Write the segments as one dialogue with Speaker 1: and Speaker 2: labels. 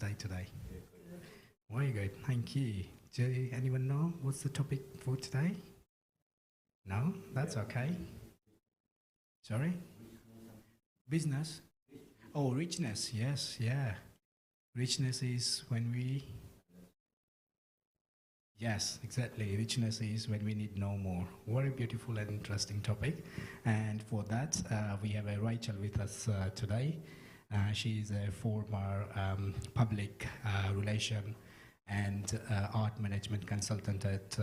Speaker 1: day today? Very good, thank you. Do anyone know what's the topic for today? No? That's okay. Sorry? Business? Oh, richness, yes, yeah. Richness is when we... Yes, exactly. Richness is when we need no more. Very beautiful and interesting topic. And for that, we have Rachel with us today. She is a former public relation and art management consultant at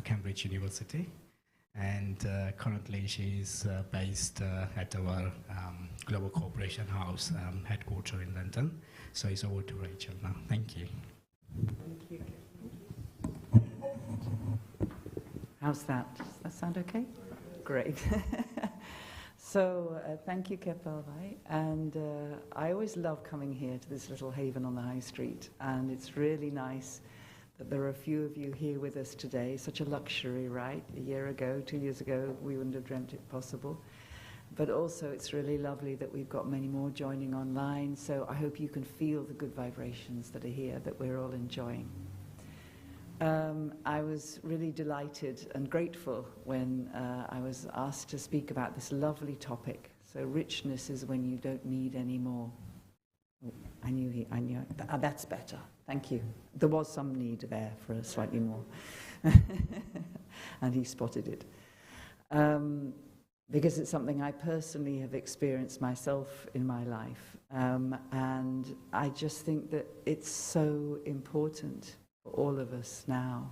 Speaker 1: Cambridge University. And currently she is based at our Global Cooperation House headquarters in London. So it's over to Rachel now. Thank you.
Speaker 2: Thank you. How's that? Does that sound okay? Great. So thank you, Kepalbhai. And I always love coming here to this little haven on the high street. And it's really nice that there are a few of you here with us today. Such a luxury, right? A year ago, 2 years ago, we wouldn't have dreamt it possible. But also it's really lovely that we've got many more joining online. So I hope you can feel the good vibrations that are here, that we're all enjoying. I was really delighted and grateful when I was asked to speak about this lovely topic. So richness is when you don't need any more. Oh, I knew that's better. Thank you. There was some need there for a slightly more. And he spotted it. Because it's something I personally have experienced myself in my life. And I just think that it's so important for all of us now.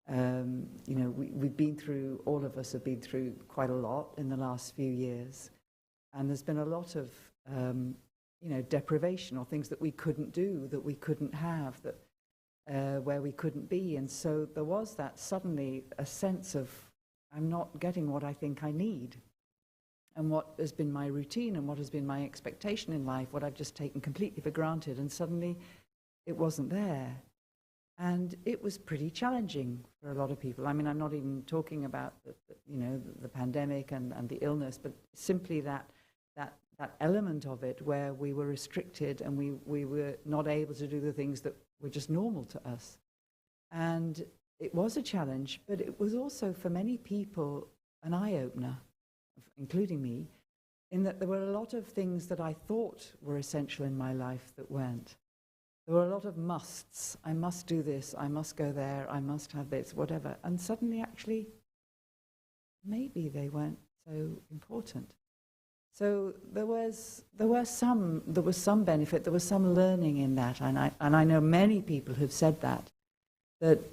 Speaker 2: You know, we've been through, all of us have been through quite a lot in the last few years. And there's been a lot of, you know, deprivation or things that we couldn't do, that we couldn't have, that where we couldn't be. And so there was that suddenly a sense of, I'm not getting what I think I need. And what has been my routine and what has been my expectation in life, what I've just taken completely for granted, and suddenly it wasn't there. And it was pretty challenging for a lot of people. I mean, I'm not even talking about the pandemic and the illness, but simply that element of it where we were restricted and we were not able to do the things that were just normal to us. And it was a challenge, but it was also for many people an eye-opener, including me, in that there were a lot of things that I thought were essential in my life that weren't. There were a lot of musts. I must do this, I must go there, I must have this, whatever. And suddenly, actually, maybe they weren't so important. So there was some benefit, there was some learning in that. And I know many people who've said that,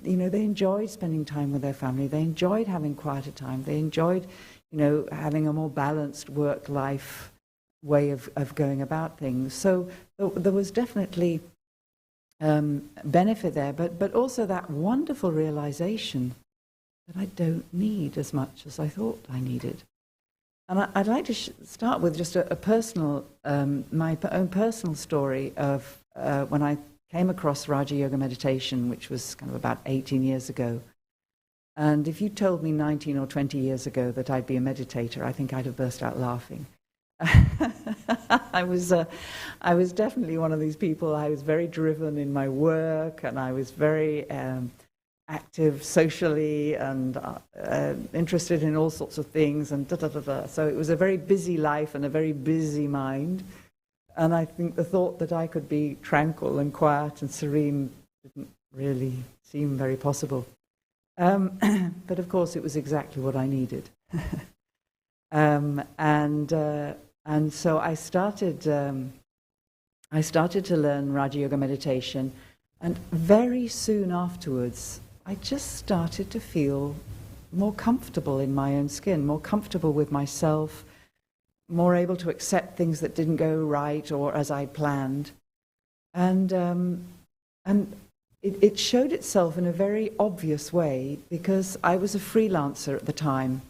Speaker 2: you know, they enjoyed spending time with their family, they enjoyed having quieter time, they enjoyed, you know, having a more balanced work-life way of going about things. So there was definitely benefit there, but also that wonderful realization that I don't need as much as I thought I needed. And I'd like to start with just a personal, my own personal story of when I came across Raja Yoga meditation, which was kind of about 18 years ago. And if you told me 19 or 20 years ago that I'd be a meditator, I think I'd have burst out laughing. I was definitely one of these people. I was very driven in my work, and I was very active socially and interested in all sorts of things, and So it was a very busy life and a very busy mind. And I think the thought that I could be tranquil and quiet and serene didn't really seem very possible. But of course, it was exactly what I needed. And so I started to learn Raja Yoga meditation, and very soon afterwards, I just started to feel more comfortable in my own skin, more comfortable with myself, more able to accept things that didn't go right or as I planned. And it showed itself in a very obvious way, because I was a freelancer at the time,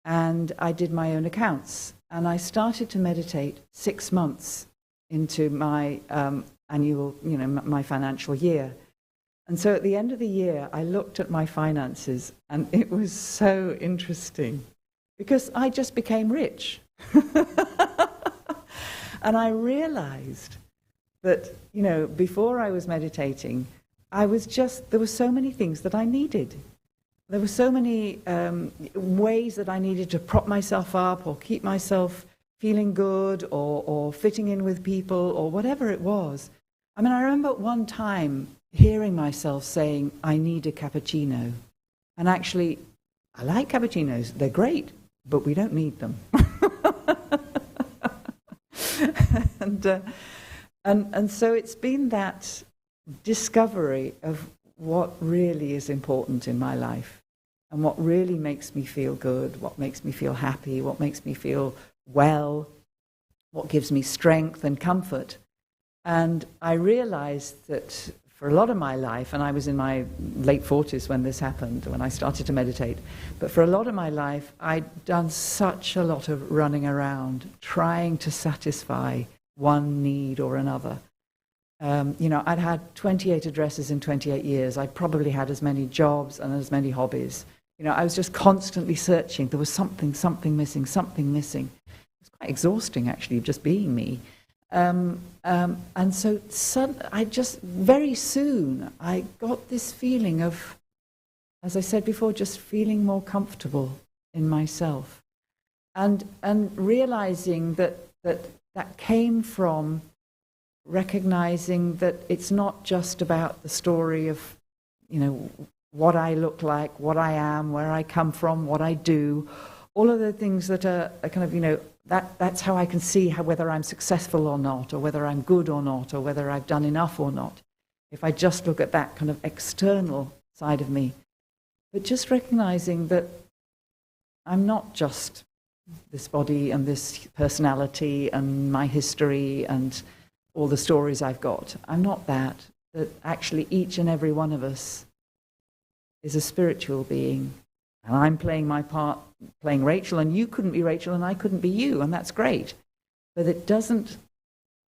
Speaker 2: and I did my own accounts. And I started to meditate 6 months into my annual, you know, my financial year. And so at the end of the year, I looked at my finances, and it was so interesting, because I just became rich. And I realized that, before I was meditating, there were so many things that I needed. There were so many ways that I needed to prop myself up or keep myself feeling good or fitting in with people or whatever it was. I mean, I remember at one time hearing myself saying, I need a cappuccino. And actually, I like cappuccinos. They're great, but we don't need them. And so it's been that discovery of what really is important in my life and what really makes me feel good, what makes me feel happy, what makes me feel well, what gives me strength and comfort. And I realized that for a lot of my life, and I was in my late 40s when this happened, when I started to meditate, but for a lot of my life, I'd done such a lot of running around, trying to satisfy one need or another. I'd had 28 addresses in 28 years. I'd probably had as many jobs and as many hobbies. I was just constantly searching. There was something missing. It was quite exhausting, actually, just being me. And so very soon, I got this feeling of, as I said before, just feeling more comfortable in myself. And realizing that came from recognizing that it's not just about the story of, what I look like, what I am, where I come from, what I do, all of the things that are kind of, that's how I can see whether I'm successful or not, or whether I'm good or not, or whether I've done enough or not, if I just look at that kind of external side of me. But just recognizing that I'm not just this body and this personality and my history and all the stories I've got. I'm not that. That actually each and every one of us is a spiritual being. And I'm playing my part, playing Rachel, and you couldn't be Rachel and I couldn't be you, and that's great. But it doesn't,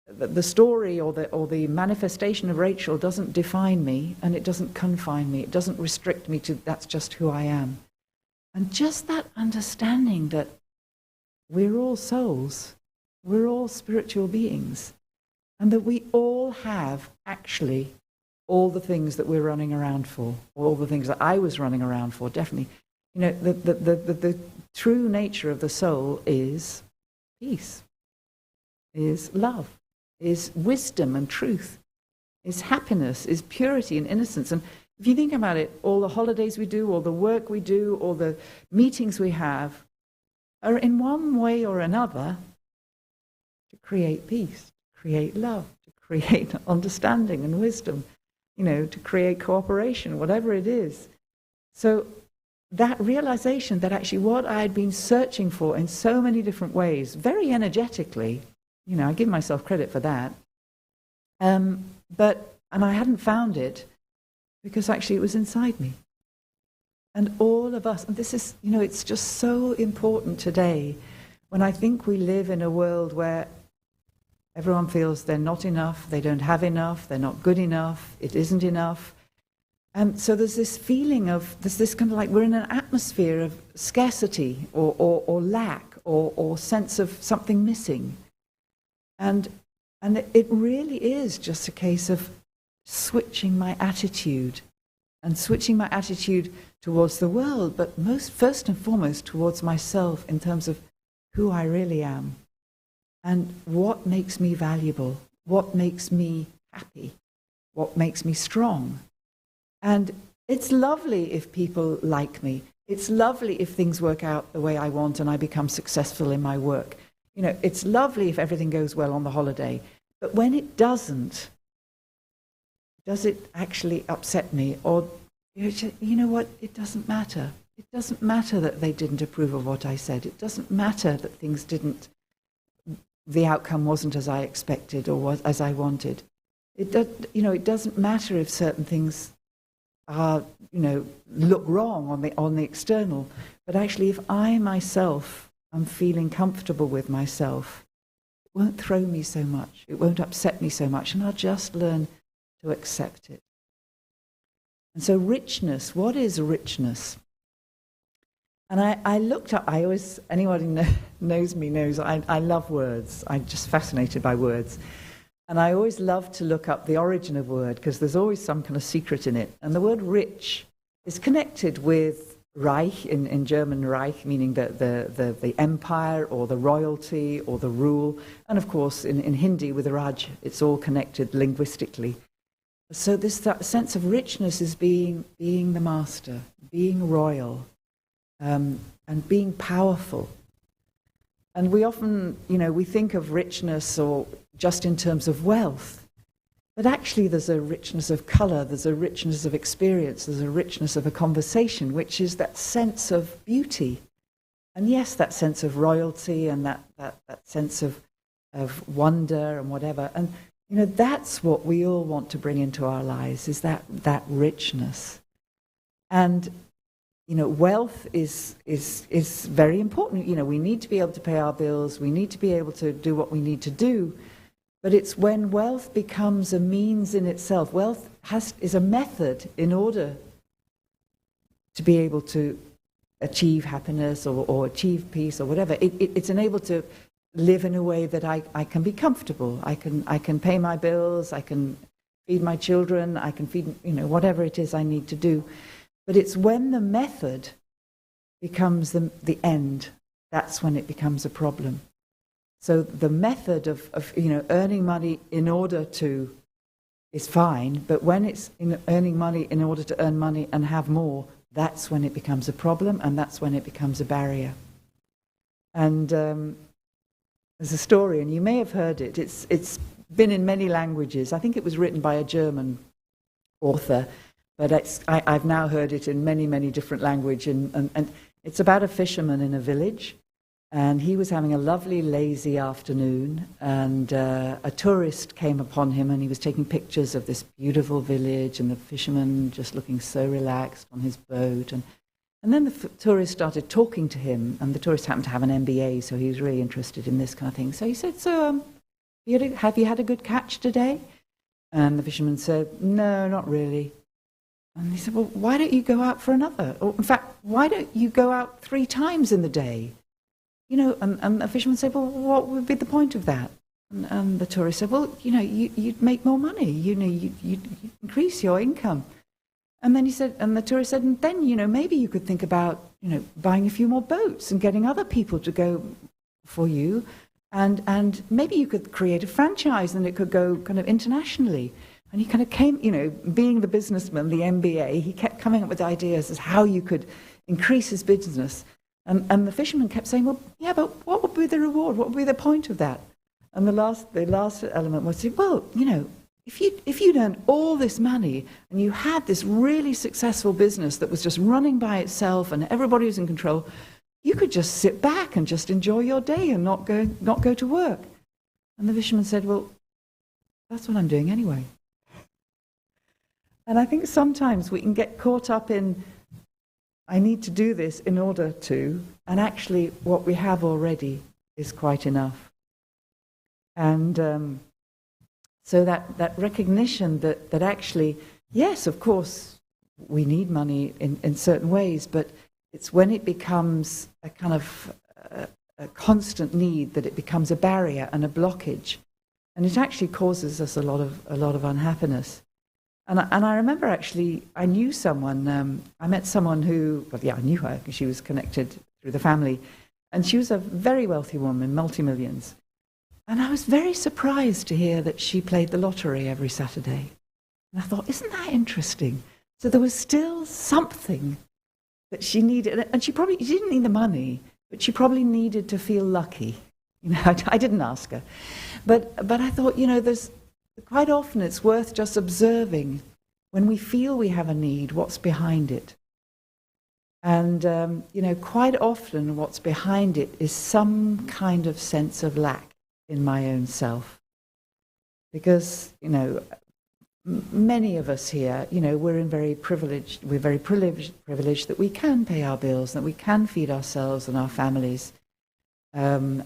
Speaker 2: the story or the manifestation of Rachel doesn't define me, and it doesn't confine me. It doesn't restrict me to that's just who I am. And just that understanding that we're all souls, we're all spiritual beings, and that we all have actually all the things that we're running around for, all the things that I was running around for, definitely. The true nature of the soul is peace, is love, is wisdom and truth, is happiness, is purity and innocence. And if you think about it, all the holidays we do, all the work we do, all the meetings we have are in one way or another to create peace, to create love, to create understanding and wisdom, to create cooperation, whatever it is. So that realization that actually what I had been searching for in so many different ways, very energetically, I give myself credit for that, and I hadn't found it because actually it was inside me. And all of us, and this is, it's just so important today when I think we live in a world where everyone feels they're not enough, they don't have enough, they're not good enough, it isn't enough. And so there's this feeling of, there's this kind of like we're in an atmosphere of scarcity or lack or sense of something missing. And it really is just a case of switching my attitude and switching my attitude towards the world, but first and foremost towards myself in terms of who I really am. And what makes me valuable? What makes me happy? What makes me strong? And it's lovely if people like me. It's lovely if things work out the way I want and I become successful in my work. It's lovely if everything goes well on the holiday. But when it doesn't, does it actually upset me? Or, you know what, it doesn't matter. It doesn't matter that they didn't approve of what I said. It doesn't matter that things didn't, the outcome wasn't as I expected or was as I wanted. It doesn't matter if certain things are, look wrong on the external. But actually, if I myself am feeling comfortable with myself, it won't throw me so much. It won't upset me so much, and I'll just learn to accept it. And so richness, what is richness? And I looked up, anyone who knows me knows I love words. I'm just fascinated by words. And I always love to look up the origin of word, because there's always some kind of secret in it. And the word rich is connected with Reich, in German Reich, meaning the empire or the royalty or the rule. And of course, in Hindi with Raj, it's all connected linguistically. So that sense of richness is being the master, being royal, and being powerful. And we often, we think of richness or just in terms of wealth. But actually there's a richness of colour, there's a richness of experience, there's a richness of a conversation, which is that sense of beauty. And yes, that sense of royalty and that sense of wonder and whatever. And, that's what we all want to bring into our lives, is that richness. And, wealth is very important. We need to be able to pay our bills, we need to be able to do what we need to do. But it's when wealth becomes a means in itself. Wealth is a method in order to be able to achieve happiness or achieve peace or whatever. It's enabled to live in a way that I can be comfortable. I can pay my bills, I can feed my children, I can feed, whatever it is I need to do. But it's when the method becomes the end, that's when it becomes a problem. So the method of earning money in order to is fine, but when it's earning money in order to earn money and have more, that's when it becomes a problem, and that's when it becomes a barrier. And there's a story, and you may have heard it. It's been in many languages. I think it was written by a German author, but I've now heard it in many, many different languages. And it's about a fisherman in a village. And he was having a lovely, lazy afternoon, and a tourist came upon him, and he was taking pictures of this beautiful village, and the fisherman just looking so relaxed on his boat. And then the tourist started talking to him, and the tourist happened to have an MBA, so he was really interested in this kind of thing. So he said, "So, have you had a good catch today?" And the fisherman said, "No, not really." And he said, "Well, why don't you go out for another? Or, in fact, why don't you go out 3 times in the day?" And the fisherman said, "Well, what would be the point of that?" And the tourist said, "Well, you'd make more money. You'd increase your income." And then the tourist said, "And then, maybe you could think about, buying a few more boats and getting other people to go for you. And maybe you could create a franchise and it could go kind of internationally." And he kind of came, being the businessman, the MBA, he kept coming up with ideas as how you could increase his business. And the fisherman kept saying, "Well, yeah, but what would be the reward? What would be the point of that?" And the last element was, "Well, if you'd earned all this money and you had this really successful business that was just running by itself and everybody was in control, you could just sit back and just enjoy your day and not go to work." And the fisherman said, "Well, that's what I'm doing anyway." And I think sometimes we can get caught up in, I need to do this in order to, and actually what we have already is quite enough. And so that recognition that actually, yes, of course, we need money in certain ways, but it's when it becomes a kind of a constant need that it becomes a barrier and a blockage. And it actually causes us a lot of unhappiness. And I remember actually, I knew someone, I met someone who, I knew her because she was connected through the family, and she was a very wealthy woman, multi-millions. And I was very surprised to hear that she played the lottery every Saturday. And I thought, isn't that interesting? So there was still something that she needed, and she didn't need the money, but she probably needed to feel lucky. I didn't ask her. But I thought, there's quite often it's worth just observing when we feel we have a need, what's behind it. And, quite often what's behind it is some kind of sense of lack in my own self. Because, many of us here, we're very privileged that we can pay our bills, that we can feed ourselves and our families. And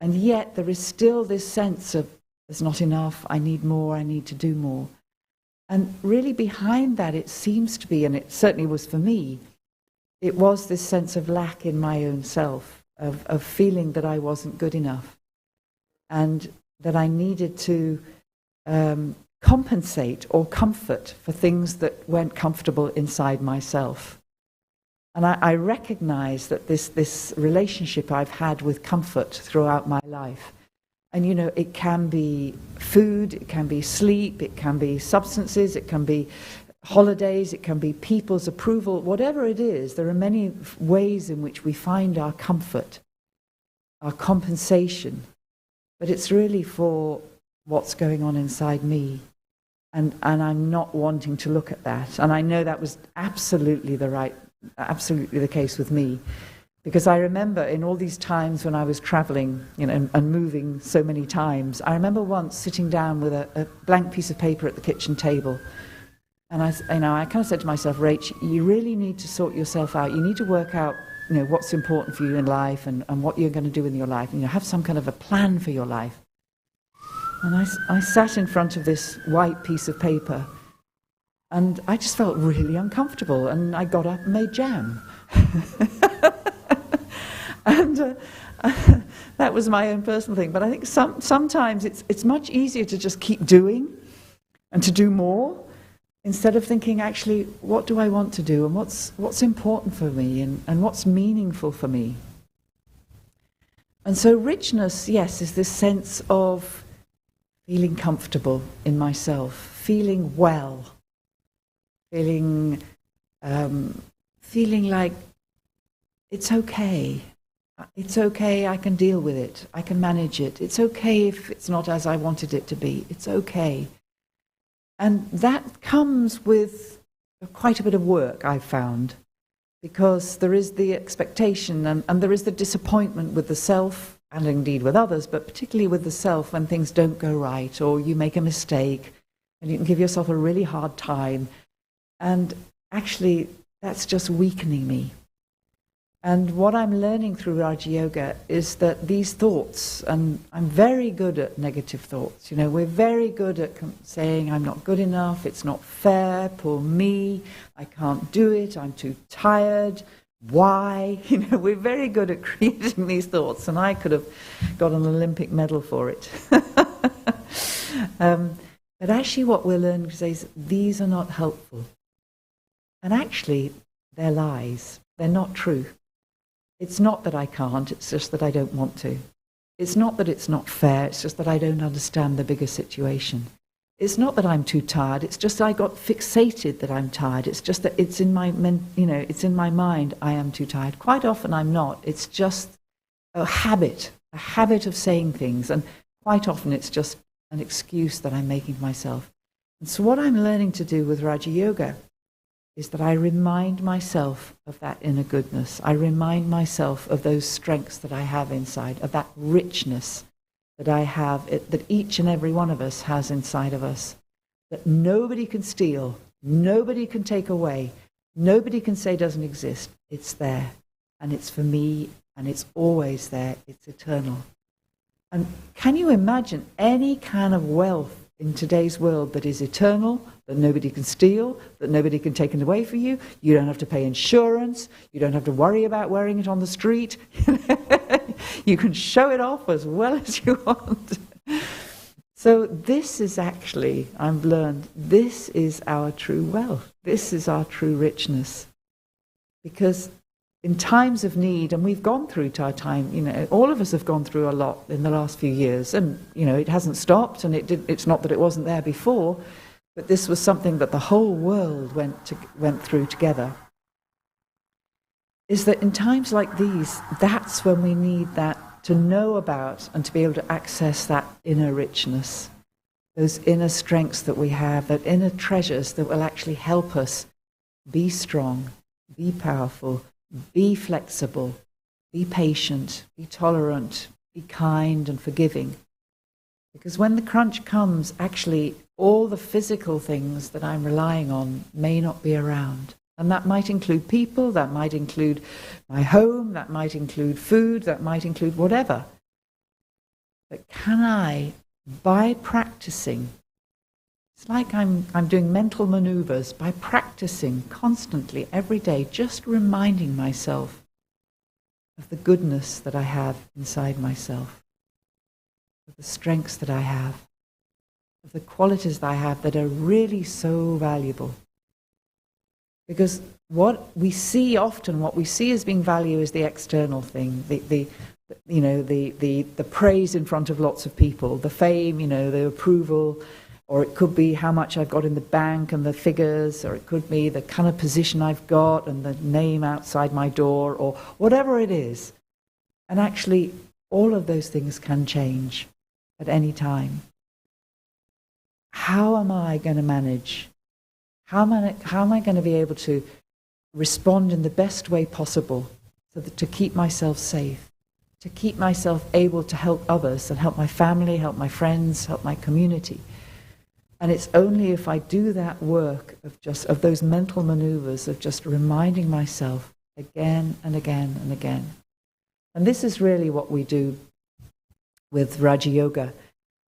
Speaker 2: yet there is still this sense of, there's not enough, I need more, I need to do more. And really behind that it seems to be, and it certainly was for me, it was this sense of lack in my own self, of feeling that I wasn't good enough, and that I needed to compensate or comfort for things that weren't comfortable inside myself. And I recognize that this relationship I've had with comfort throughout my life, and you know, it can be food, it can be sleep, it can be substances, it can be holidays, it can be people's approval, whatever it is, there are many ways in which we find our comfort, our compensation, but it's really for what's going on inside me. And I'm not wanting to look at that. And I know that was absolutely the case with me. Because I remember in all these times when I was traveling, you know, and moving so many times, I remember once sitting down with a blank piece of paper at the kitchen table. And I kind of said to myself, Rach, you really need to sort yourself out. You need to work out, you know, what's important for you in life and what you're going to do in your life. And, you know, have some kind of a plan for your life. And I sat in front of this white piece of paper, and I just felt really uncomfortable. And I got up and made jam. And that was my own personal thing. But I think sometimes it's much easier to just keep doing and to do more instead of thinking, actually, what do I want to do and what's important for me and what's meaningful for me. And so richness, yes, is this sense of feeling comfortable in myself, feeling well, feeling like it's okay. It's okay, I can deal with it. I can manage it. It's okay if it's not as I wanted it to be. It's okay. And that comes with quite a bit of work, I've found, because there is the expectation and there is the disappointment with the self, and indeed with others, but particularly with the self when things don't go right or you make a mistake and you can give yourself a really hard time. And actually, that's just weakening me. And what I'm learning through Raja Yoga is that these thoughts, and I'm very good at negative thoughts, you know, we're very good at saying I'm not good enough, it's not fair, poor me, I can't do it, I'm too tired, why? You know, we're very good at creating these thoughts, and I could have got an Olympic medal for it. But actually what we're learning to say is these are not helpful. And actually, they're lies. They're not true. It's not that I can't, it's just that I don't want to. It's not that it's not fair, it's just that I don't understand the bigger situation. It's not that I'm too tired, it's just that I got fixated that I'm tired. It's just that it's in my, it's in my mind I am too tired. Quite often I'm not. It's just a habit of saying things. And quite often it's just an excuse that I'm making myself. And so what I'm learning to do with Raja Yoga is that I remind myself of that inner goodness. I remind myself of those strengths that I have inside, of that richness that I have, that each and every one of us has inside of us, that nobody can steal, nobody can take away, nobody can say doesn't exist. It's there, and it's for me, and it's always there. It's eternal. And can you imagine any kind of wealth in today's world that is eternal, that nobody can steal, that nobody can take it away from you? You don't have to pay insurance. You don't have to worry about wearing it on the street. You can show it off as well as you want. So this is actually, I've learned, this is our true wealth. This is our true richness. Because in times of need, and we've gone through our time, you know, all of us have gone through a lot in the last few years, and, you know, it hasn't stopped, and it's not that it wasn't there before, but this was something that the whole world went through together. Is that in times like these, that's when we need that to know about and to be able to access that inner richness, those inner strengths that we have, that inner treasures that will actually help us be strong, be powerful, be flexible, be patient, be tolerant, be kind and forgiving. Because when the crunch comes, actually, all the physical things that I'm relying on may not be around. And that might include people, that might include my home, that might include food, that might include whatever. But can I, by practicing, it's like I'm doing mental maneuvers, by practicing constantly every day, just reminding myself of the goodness that I have inside myself, of the strengths that I have. of the qualities that I have that are really so valuable. Because what we see often, what we see as being value is the external thing, the praise in front of lots of people, the fame, the approval, or it could be how much I've got in the bank and the figures, or it could be the kind of position I've got and the name outside my door, or whatever it is. And actually, all of those things can change at any time. How am I going to manage? How am I going to be able to respond in the best way possible so that to keep myself safe, to keep myself able to help others and help my family, help my friends, help my community? And it's only if I do that work of those mental maneuvers of just reminding myself again and again and again. And this is really what we do with Raja Yoga.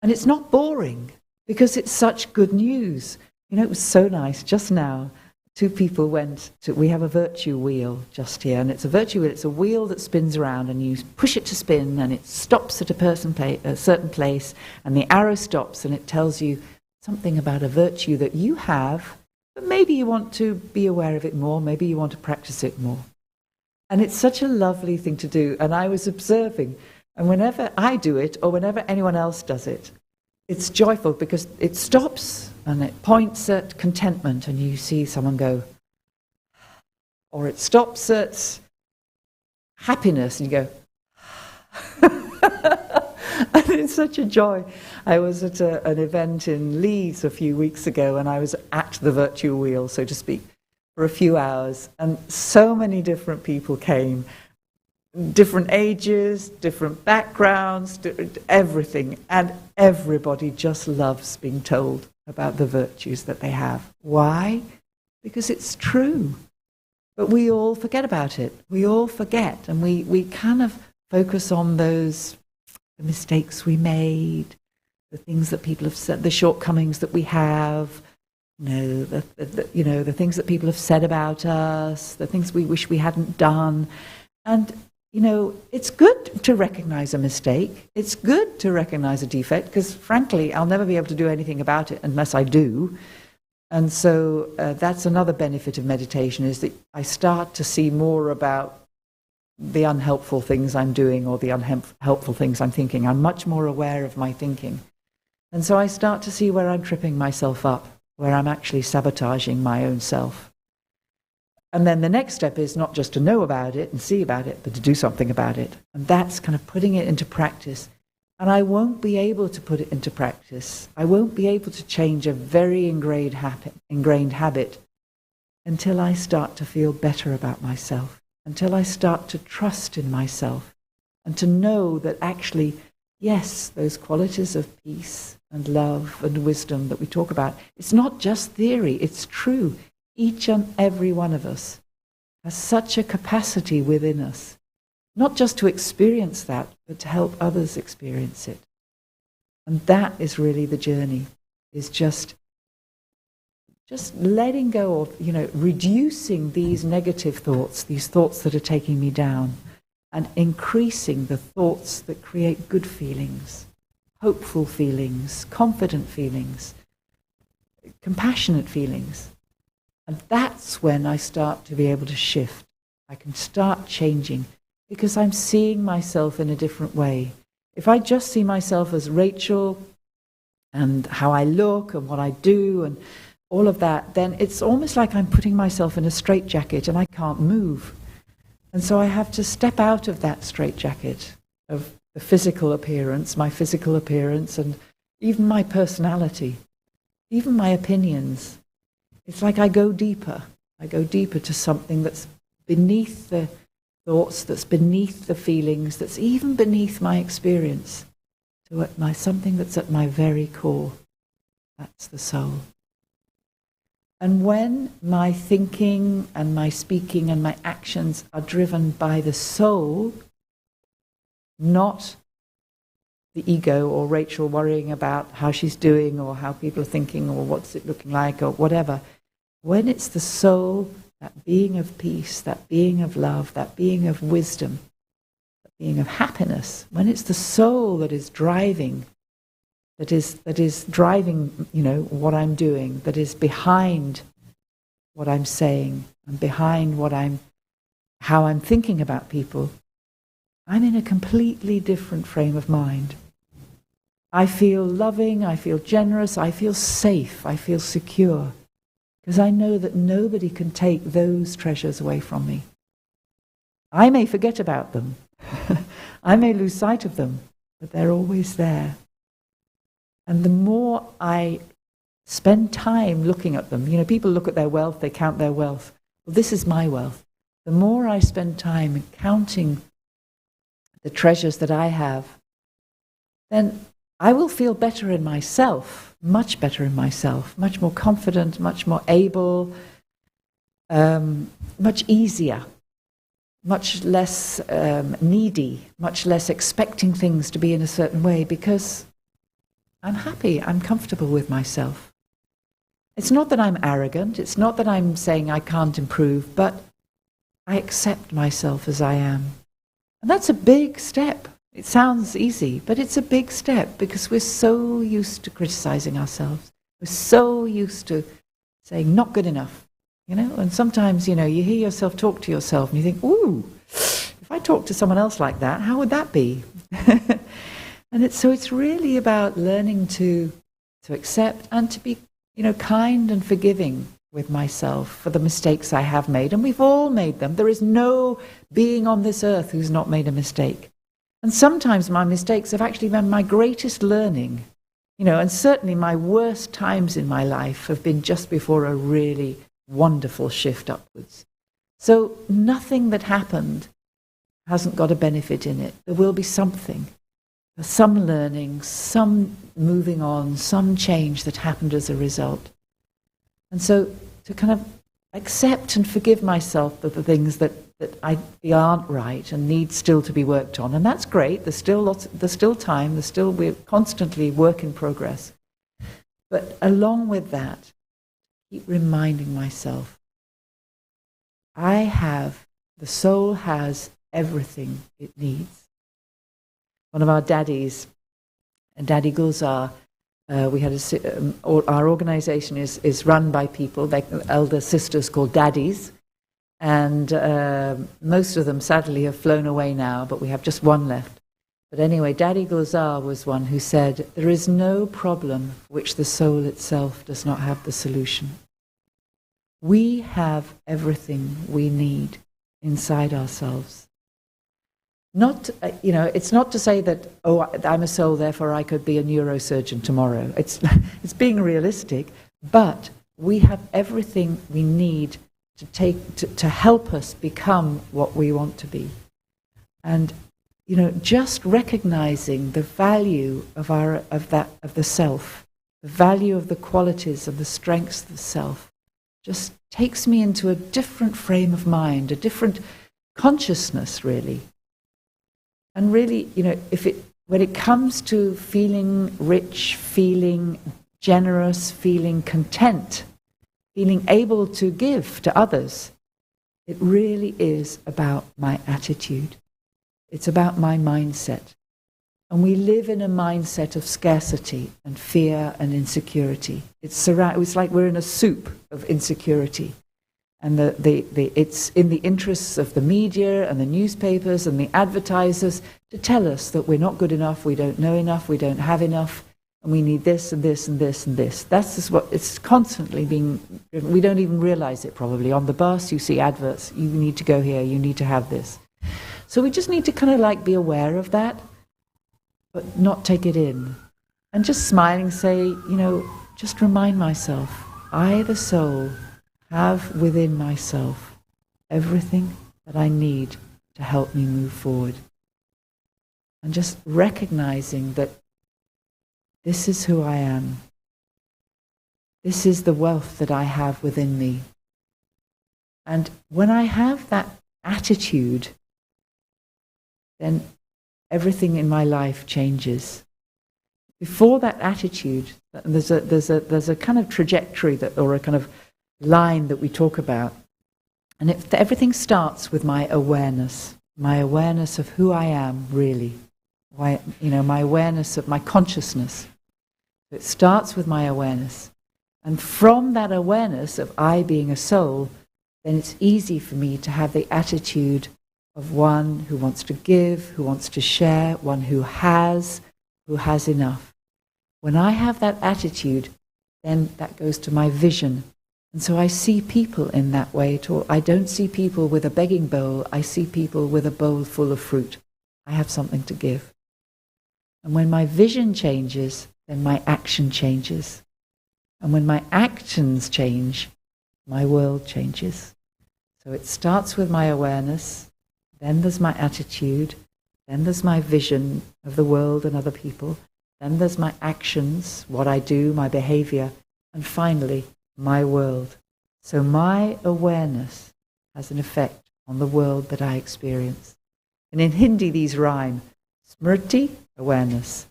Speaker 2: And it's not boring because it's such good news. It was so nice. Just now, two people we have a virtue wheel just here, and it's a virtue wheel. It's a wheel that spins around, and you push it to spin, and it stops at a certain place, and the arrow stops, and it tells you something about a virtue that you have, but maybe you want to be aware of it more, maybe you want to practice it more. And it's such a lovely thing to do, and I was observing, and whenever I do it, or whenever anyone else does it, it's joyful because it stops and it points at contentment and you see someone go, or it stops at happiness and you go, and it's such a joy. I was at an event in Leeds a few weeks ago and I was at the virtue wheel, so to speak, for a few hours, and so many different people came. Different ages, different backgrounds, everything. And everybody just loves being told about the virtues that they have. Why? Because it's true. But we all forget about it. We all forget. And we kind of focus on the mistakes we made, the things that people have said, the shortcomings that we have, the things that people have said about us, the things we wish we hadn't done. And it's good to recognize a mistake. It's good to recognize a defect, because frankly, I'll never be able to do anything about it unless I do. And so that's another benefit of meditation, is that I start to see more about the unhelpful things I'm doing or the unhelpful things I'm thinking. I'm much more aware of my thinking. And so I start to see where I'm tripping myself up, where I'm actually sabotaging my own self. And then the next step is not just to know about it and see about it, but to do something about it. And that's kind of putting it into practice. And I won't be able to put it into practice. I won't be able to change a very ingrained habit until I start to feel better about myself, until I start to trust in myself, and to know that actually, yes, those qualities of peace and love and wisdom that we talk about, it's not just theory, it's true. Each and every one of us has such a capacity within us, not just to experience that, but to help others experience it. And that is really the journey, is just letting go of, reducing these negative thoughts, these thoughts that are taking me down, and increasing the thoughts that create good feelings, hopeful feelings, confident feelings, compassionate feelings. And that's when I start to be able to shift. I can start changing because I'm seeing myself in a different way. If I just see myself as Rachel and how I look and what I do and all of that, then it's almost like I'm putting myself in a straitjacket and I can't move. And so I have to step out of that straitjacket of the physical appearance, my physical appearance, and even my personality, even my opinions. It's like I go deeper. I go deeper to something that's beneath the thoughts, that's beneath the feelings, that's even beneath my experience, to something that's at my very core. That's the soul. And when my thinking and my speaking and my actions are driven by the soul, not the ego or Rachel worrying about how she's doing or how people are thinking or what's it looking like or whatever, when it's the soul, that being of peace, that being of love, that being of wisdom, that being of happiness, when it's the soul that is driving that is driving, what I'm doing, that is behind what I'm saying and behind how I'm thinking about people, I'm in a completely different frame of mind. I feel loving, I feel generous, I feel safe, I feel secure, because I know that nobody can take those treasures away from me. I may forget about them, I may lose sight of them, but they're always there. And the more I spend time looking at them, people look at their wealth, they count their wealth. Well, this is my wealth. The more I spend time counting the treasures that I have, then I will feel better in myself, much better in myself, much more confident, much more able, much easier, much less needy, much less expecting things to be in a certain way, because I'm happy, I'm comfortable with myself. It's not that I'm arrogant, it's not that I'm saying I can't improve, but I accept myself as I am. And that's a big step. It sounds easy, but it's a big step, because we're so used to criticizing ourselves. We're so used to saying, not good enough, And sometimes, you hear yourself talk to yourself and you think, ooh, if I talk to someone else like that, how would that be? And it's really about learning to accept and to be, kind and forgiving with myself for the mistakes I have made. And we've all made them. There is no being on this earth who's not made a mistake. And sometimes my mistakes have actually been my greatest learning. And certainly my worst times in my life have been just before a really wonderful shift upwards. So nothing that happened hasn't got a benefit in it. There will be something, some learning, some moving on, some change that happened as a result. And so to kind of accept and forgive myself for the things that aren't right and need still to be worked on. And that's great. There's still time. We're constantly work in progress. But along with that, keep reminding myself, the soul has everything it needs. One of our daddies, Daddy Gulzar, our organization is run by people, they're elder sisters called daddies, and most of them sadly have flown away now, but we have just one left. But anyway, Daddy Gulzar was one who said, there is no problem for which the soul itself does not have the solution. We have everything we need inside ourselves. It's not to say that, I'm a soul, therefore I could be a neurosurgeon tomorrow. It's being realistic, but we have everything we need to help us become what we want to be. And just recognizing the value of the self, the value of the qualities of the strengths of the self, just takes me into a different frame of mind, a different consciousness, really. And really, when it comes to feeling rich, feeling generous, feeling content, feeling able to give to others, it really is about my attitude. It's about my mindset. And we live in a mindset of scarcity and fear and insecurity. It's like we're in a soup of insecurity. And it's in the interests of the media and the newspapers and the advertisers to tell us that we're not good enough, we don't know enough, we don't have enough, and we need this and this and this and this. That's just what it's constantly being. We don't even realize it probably. On the bus, you see adverts. You need to go here. You need to have this. So we just need to kind of be aware of that, but not take it in, and just smiling, say, just remind myself, I, the soul, have within myself everything that I need to help me move forward. And just recognizing that this is who I am. This is the wealth that I have within me. And when I have that attitude, then everything in my life changes. Before that attitude, there's a kind of trajectory or a kind of line that we talk about, and everything starts with my awareness of who I am really, my awareness of my consciousness. It starts with my awareness. And from that awareness of I being a soul, then it's easy for me to have the attitude of one who wants to give, who wants to share, one who has enough. When I have that attitude, then that goes to my vision. And so I see people in that way at all. I don't see people with a begging bowl. I see people with a bowl full of fruit. I have something to give. And when my vision changes, then my action changes. And when my actions change, my world changes. So it starts with my awareness, then there's my attitude, then there's my vision of the world and other people, then there's my actions, what I do, my behavior, and finally, my world. So my awareness has an effect on the world that I experience. And in Hindi, these rhyme. Smriti, awareness.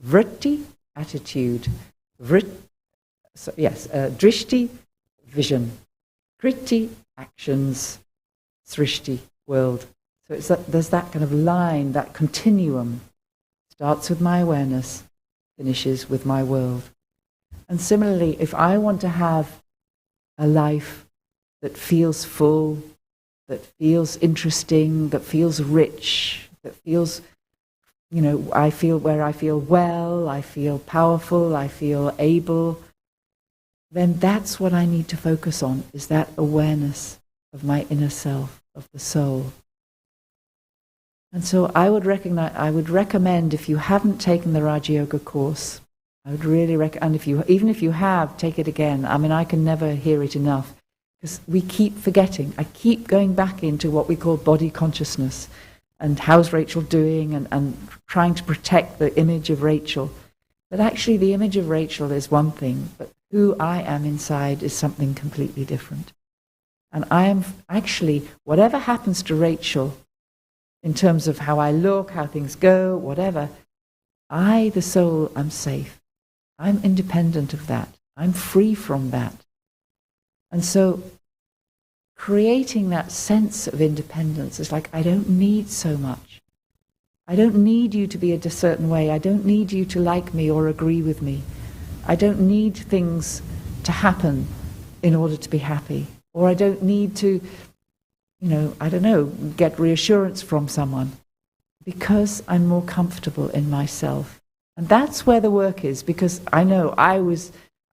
Speaker 2: Vritti, attitude. Drishti, vision. Kriti, actions. Srishti, world. So there's that kind of line, that continuum. Starts with my awareness, finishes with my world. And similarly, if I want to have a life that feels full, that feels interesting, that feels rich, that feels, I feel well, I feel powerful, I feel able, then that's what I need to focus on, is that awareness of my inner self, of the soul. And so I would recommend, if you haven't taken the Raja Yoga course, I would really recommend, and even if you have, take it again. I mean, I can never hear it enough, because we keep forgetting. I keep going back into what we call body consciousness, and how's Rachel doing, and trying to protect the image of Rachel. But actually the image of Rachel is one thing, but who I am inside is something completely different. And I am actually, whatever happens to Rachel, in terms of how I look, how things go, whatever, I, the soul, am safe. I'm independent of that. I'm free from that. And so creating that sense of independence is like, I don't need so much. I don't need you to be a certain way. I don't need you to like me or agree with me. I don't need things to happen in order to be happy. Or I don't need to, get reassurance from someone, because I'm more comfortable in myself. And that's where the work is, because I know I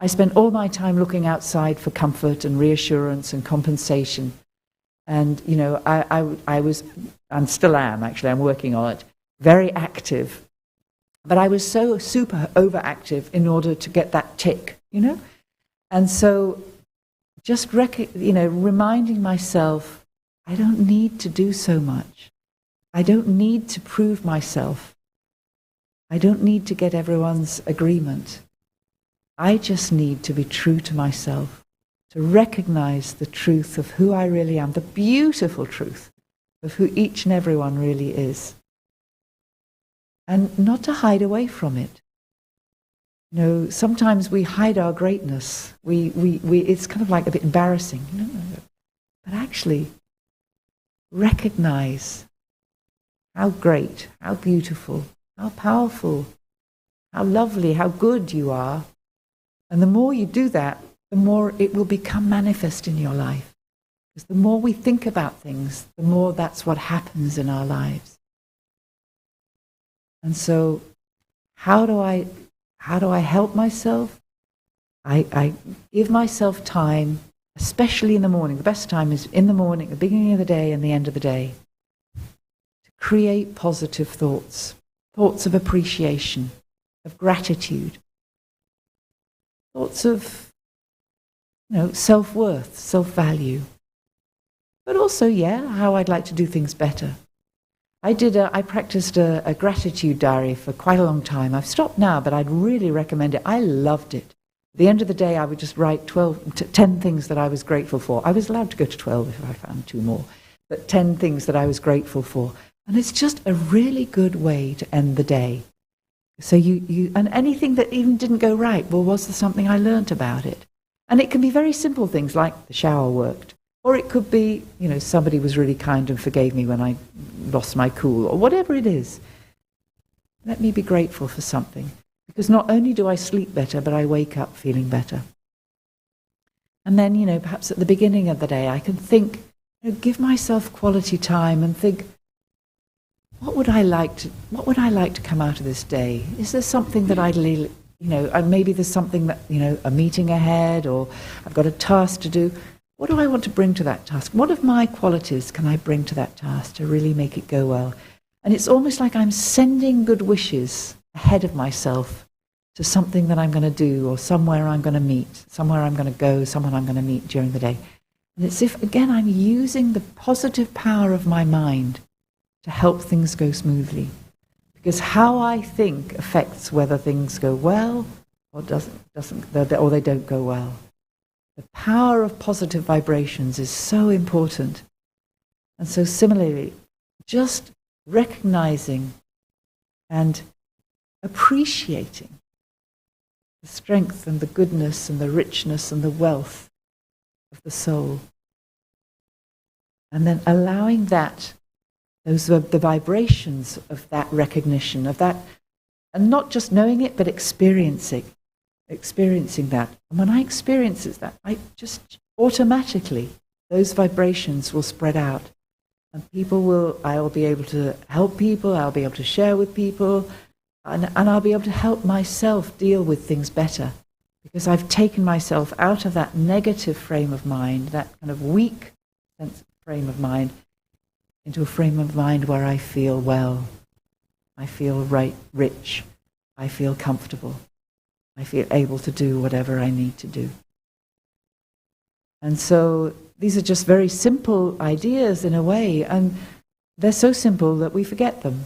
Speaker 2: spent all my time looking outside for comfort and reassurance and compensation. And, I was, and still am, actually, I'm working on it, very active. But I was so super overactive in order to get that tick, And so just, reminding myself, I don't need to do so much. I don't need to prove myself. I don't need to get everyone's agreement. I just need to be true to myself, to recognize the truth of who I really am, the beautiful truth of who each and everyone really is. And not to hide away from it. Sometimes we hide our greatness. It's kind of like a bit embarrassing. But actually, recognize how great, how beautiful, how powerful, how lovely, how good you are. And the more you do that, the more it will become manifest in your life. Because the more we think about things, the more that's what happens in our lives. And so, how do I help myself? I give myself time, especially in the morning. The best time is in the morning, the beginning of the day and the end of the day, to create positive thoughts, thoughts of appreciation, of gratitude, thoughts of, self-worth, self-value, but also, how I'd like to do things better. I practiced a gratitude diary for quite a long time. I've stopped now, but I'd really recommend it. I loved it. At the end of the day, I would just write 10 things that I was grateful for. I was allowed to go to 12 if I found 2 more, but 10 things that I was grateful for. And it's just a really good way to end the day. So and anything that even didn't go right, well, was there something I learnt about it? And it can be very simple things like the shower worked. Or it could be, somebody was really kind and forgave me when I lost my cool, or whatever it is. Let me be grateful for something. Because not only do I sleep better, but I wake up feeling better. And then, perhaps at the beginning of the day, I can think, give myself quality time and think, what would I like to come out of this day? Is there something that maybe there's something that, a meeting ahead, or I've got a task to do. What do I want to bring to that task? What of my qualities can I bring to that task to really make it go well? And it's almost like I'm sending good wishes ahead of myself to something that I'm going to do, or somewhere I'm going to meet, somewhere I'm going to go, someone I'm going to meet during the day. And it's if, again, I'm using the positive power of my mind to help things go smoothly. Because how I think affects whether things go well or or they don't go well. The power of positive vibrations is so important. And so similarly, just recognizing and appreciating the strength and the goodness and the richness and the wealth of the soul. And then allowing those are the vibrations of that recognition, of that, and not just knowing it, but experiencing that. And when I experience that, I just automatically, those vibrations will spread out. And I'll be able to help people, I'll be able to share with people, and I'll be able to help myself deal with things better. Because I've taken myself out of that negative frame of mind, that kind of weak frame of mind, into a frame of mind where I feel well, I feel rich, I feel comfortable, I feel able to do whatever I need to do. And so these are just very simple ideas in a way, and they're so simple that we forget them.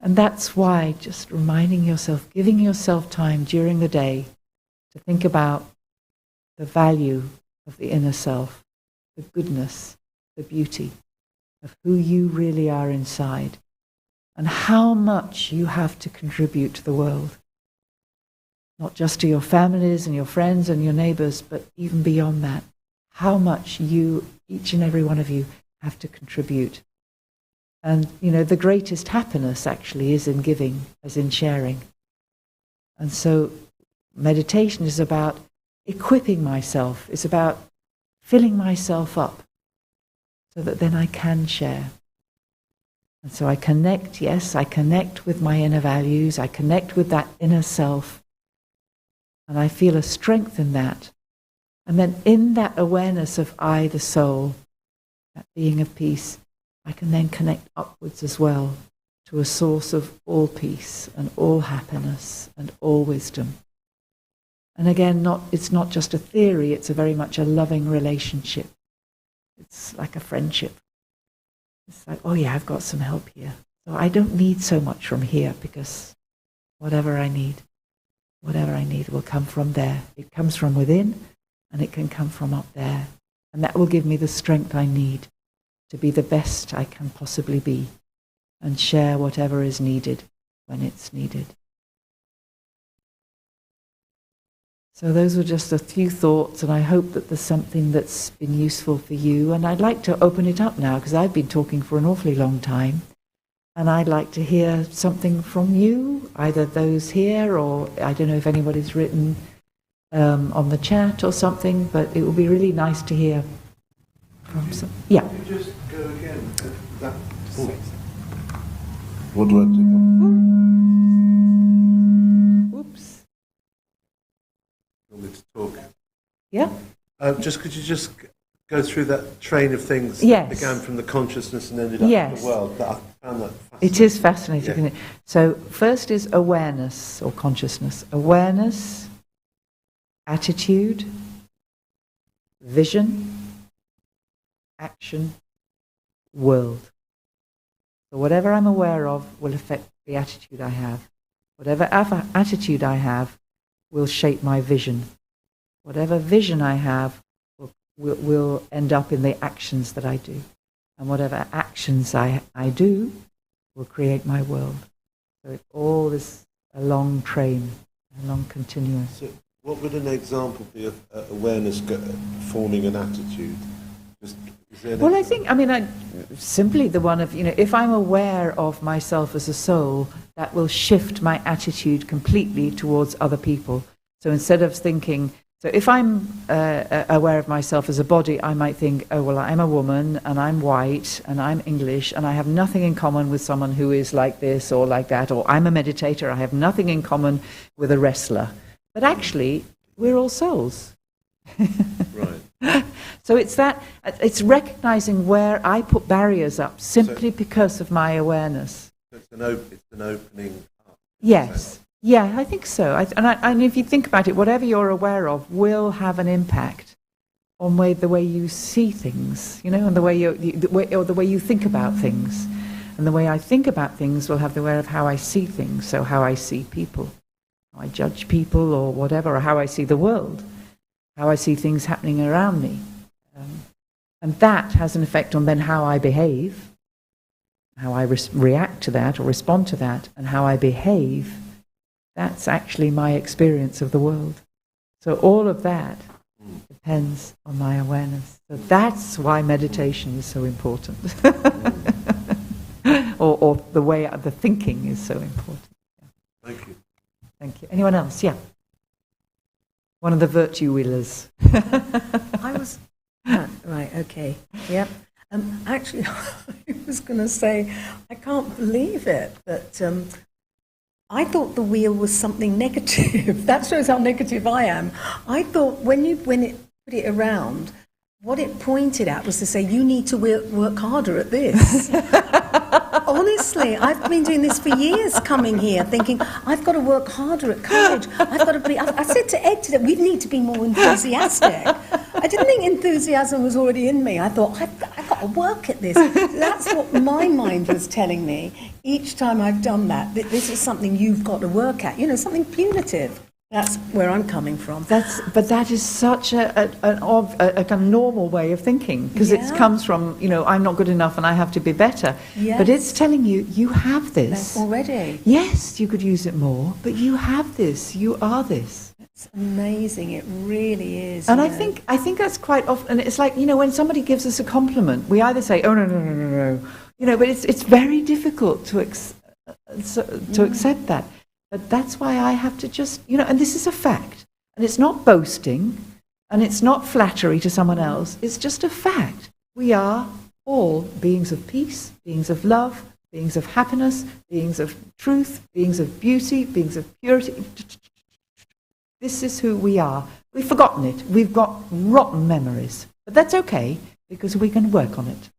Speaker 2: And that's why just reminding yourself, giving yourself time during the day to think about the value of the inner self, the goodness, the beauty of who you really are inside, and how much you have to contribute to the world. Not just to your families and your friends and your neighbors, but even beyond that. How much you, each and every one of you, have to contribute. And, the greatest happiness actually is in giving, as in sharing. And so meditation is about equipping myself. It's about filling myself up so that then I can share. And so I connect with my inner values, I connect with that inner self, and I feel a strength in that. And then in that awareness of I, the soul, that being of peace, I can then connect upwards as well to a source of all peace and all happiness and all wisdom. And again, it's not just a theory, it's very much a loving relationship. It's like a friendship. It's like, oh yeah, I've got some help here. So I don't need so much from here, because whatever I need will come from there. It comes from within, and it can come from up there. And that will give me the strength I need to be the best I can possibly be and share whatever is needed when it's needed. So those were just a few thoughts, and I hope that there's something that's been useful for you. And I'd like to open it up now, because I've been talking for an awfully long time, and I'd like to hear something from you, either those here, or I don't know if anybody's written on the chat or something, but it would be really nice to hear from some. Yeah.
Speaker 3: Can you just go again? What do I do?
Speaker 2: Oops.
Speaker 3: You want me to talk?
Speaker 2: Yeah.
Speaker 3: Could you just go through that train of things
Speaker 2: Yes.
Speaker 3: that began from the consciousness and ended up in the world? I found that fascinating.
Speaker 2: It is fascinating,
Speaker 3: Yeah.
Speaker 2: isn't it? So first is awareness or consciousness. Awareness, attitude, vision, action, world. So whatever I'm aware of will affect the attitude I have. Whatever attitude I have will shape my vision. Whatever vision I have will end up in the actions that I do. And whatever actions I do will create my world. So it all is a long train, a long continuum.
Speaker 3: So what would an example be of awareness forming an attitude? Just, is there
Speaker 2: Well, I mean, simply the one of, if I'm aware of myself as a soul, that will shift my attitude completely towards other people. So instead of thinking, so if I'm aware of myself as a body, I might think, oh, well, I'm a woman, and I'm white, and I'm English, and I have nothing in common with someone who is like this or like that, or I'm a meditator, I have nothing in common with a wrestler. But actually, we're all souls.
Speaker 3: Right.
Speaker 2: So it's recognizing where I put barriers up simply because of my awareness.
Speaker 3: So it's an opening up.
Speaker 2: Yes. Yeah, I think so. And if you think about it, whatever you're aware of will have an impact on the way you see things, and the way you think about things. And the way I think about things will have the way of how I see things, so how I see people, how I judge people or whatever, or how I see the world, how I see things happening around me. And that has an effect on then how I behave, how I react to that or respond to that, and how I behave. That's actually my experience of the world. So all of that depends on my awareness. So that's why meditation is so important. or the way the thinking is so important. Yeah.
Speaker 3: Thank you.
Speaker 2: Thank you. Anyone else? Yeah. One of the virtue wheelers.
Speaker 4: I was... right, okay. Yep. Actually, I was going to say, I can't believe it, but I thought the wheel was something negative. That shows how negative I am. I thought when it put it around, what it pointed at was to say, you need to work harder at this. Honestly, I've been doing this for years, coming here, thinking, I've got to work harder at college. I've got to be... I said to Ed today, we need to be more enthusiastic. I didn't think enthusiasm was already in me. I thought, I've got to work at this. That's what my mind was telling me each time I've done that. This is something you've got to work at, something punitive. That's where I'm coming from.
Speaker 2: But that is such a kind of normal way of thinking, because it comes from, I'm not good enough and I have to be better. Yes. But it's telling you, you have this.
Speaker 4: Already.
Speaker 2: Yes, you could use it more, but you have this. You are this.
Speaker 4: It's amazing. It really is.
Speaker 2: And I think that's quite often, it's like, when somebody gives us a compliment, we either say, oh, no. But it's very difficult to accept that. But that's why I have to just, and this is a fact. And it's not boasting, and it's not flattery to someone else. It's just a fact. We are all beings of peace, beings of love, beings of happiness, beings of truth, beings of beauty, beings of purity. This is who we are. We've forgotten it. We've got rotten memories. But that's okay, because we can work on it.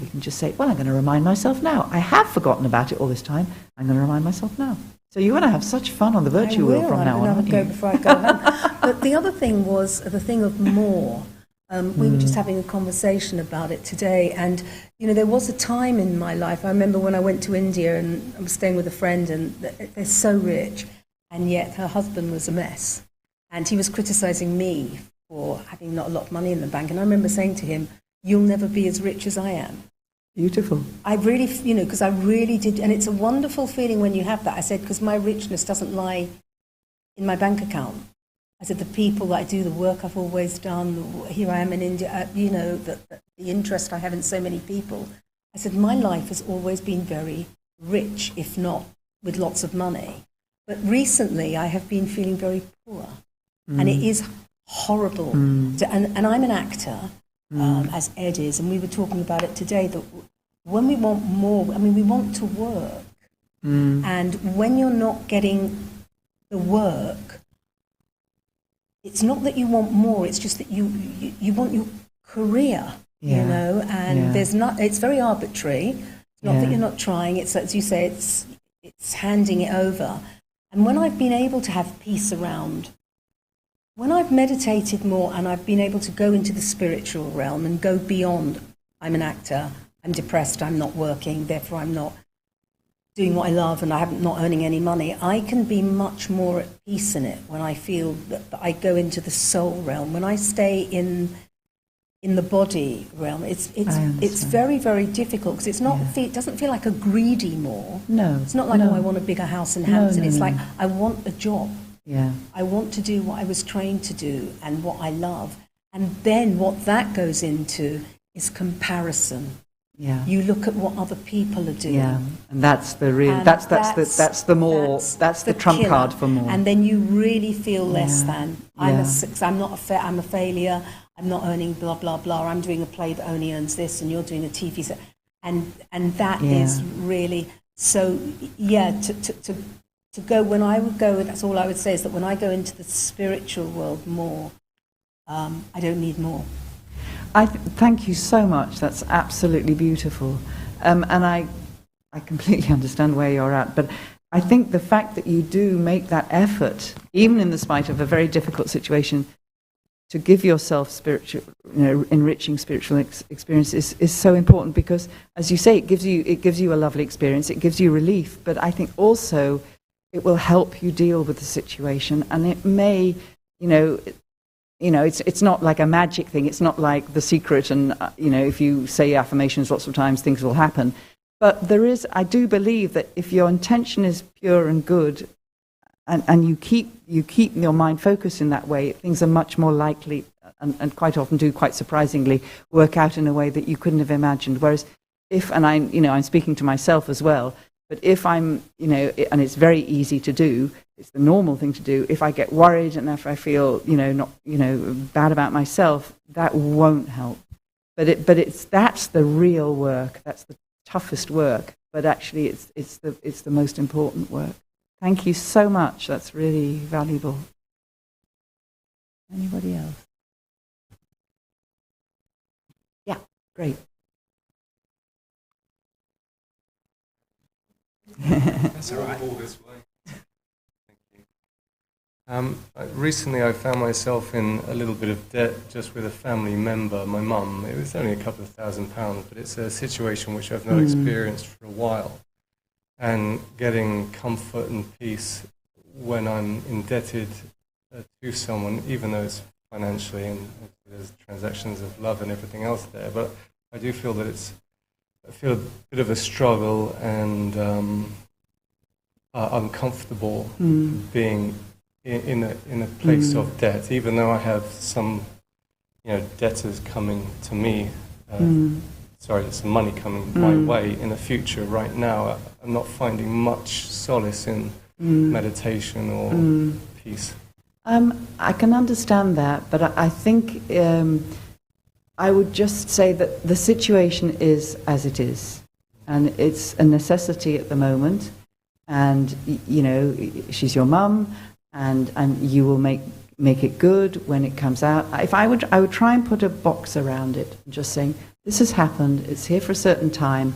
Speaker 2: We can just say, well, I'm going to remind myself now. I have forgotten about it all this time. I'm going to remind myself now. So you're going to have such fun on the virtue wheel from now on, aren't you?
Speaker 4: Before I go home. But the other thing was the thing of more. We were just having a conversation about it today, and there was a time in my life. I remember when I went to India and I was staying with a friend, and they're so rich, and yet her husband was a mess, and he was criticizing me for having not a lot of money in the bank. And I remember saying to him, "You'll never be as rich as I am."
Speaker 2: Beautiful.
Speaker 4: I really, because I really did, and it's a wonderful feeling when you have that. I said, because my richness doesn't lie in my bank account. I said, the people that I do, the work I've always done, here I am in India, the interest I have in so many people. I said, my life has always been very rich, if not with lots of money. But recently I have been feeling very poor. And it is horrible. And I'm an actor. As Ed is, and we were talking about it today, that when we want more, we want to work, and when you're not getting the work, it's not that you want more, it's just that you want your career, and there's not, it's very arbitrary. It's not that you're not trying, it's, as you say, it's handing it over. And when I've been able to have peace around, when I've meditated more and I've been able to go into the spiritual realm and go beyond, I'm an actor, I'm depressed, I'm not working, therefore I'm not doing what I love and I'm not earning any money, I can be much more at peace in it when I feel that I go into the soul realm. When I stay in the body realm, it's very, very difficult, because it's not it doesn't feel like a greedy more.
Speaker 2: No.
Speaker 4: It's not like, I want a bigger house in Hampton. It's like, I want a job.
Speaker 2: Yeah.
Speaker 4: I want to do what I was trained to do and what I love. And then what that goes into is comparison.
Speaker 2: Yeah.
Speaker 4: You look at what other people are doing.
Speaker 2: Yeah, and that's the real.
Speaker 4: And
Speaker 2: That's the trump
Speaker 4: killer.
Speaker 2: card for more.
Speaker 4: And then you really feel less than. I'm
Speaker 2: Yeah.
Speaker 4: I'm a failure. I'm not earning blah blah blah. I'm doing a play that only earns this, and you're doing a TV set, and that is really so. Yeah, to go when I would go. That's all I would say is that when I go into the spiritual world more, I don't need more.
Speaker 2: Thank you so much. That's absolutely beautiful. And I completely understand where you're at. But I think the fact that you do make that effort, even in the spite of a very difficult situation, to give yourself spiritual, enriching spiritual experience is so important because, as you say, it gives you a lovely experience. It gives you relief. But I think also it will help you deal with the situation, and it may, it's not like a magic thing. It's not like The Secret, and if you say affirmations lots of times, things will happen. But I do believe that if your intention is pure and good, and you keep your mind focused in that way, things are much more likely, and quite often do quite surprisingly work out in a way that you couldn't have imagined. Whereas I'm speaking to myself as well. But if I'm, and it's very easy to do, it's the normal thing to do. If I get worried and if I feel, bad about myself, that won't help. But that's the real work. That's the toughest work. But actually, it's the most important work. Thank you so much. That's really valuable. Anybody else? Yeah, great.
Speaker 1: That's all right.
Speaker 5: All this way. Thank you. Recently, I found myself in a little bit of debt just with a family member, my mum. It was only a couple of £1,000s, but it's a situation which I've not experienced for a while. And getting comfort and peace when I'm indebted to someone, even though it's financially and there's transactions of love and everything else there, but I do feel that I feel a bit of a struggle and uncomfortable being in a place of debt, even though I have some, debtors coming to me. Some money coming my way in the future. Right now, I'm not finding much solace in meditation or peace.
Speaker 2: I can understand that, but I think I would just say that the situation is as it is, and it's a necessity at the moment. And she's your mum, and you will make it good when it comes out. I would try and put a box around it, just saying, this has happened, it's here for a certain time,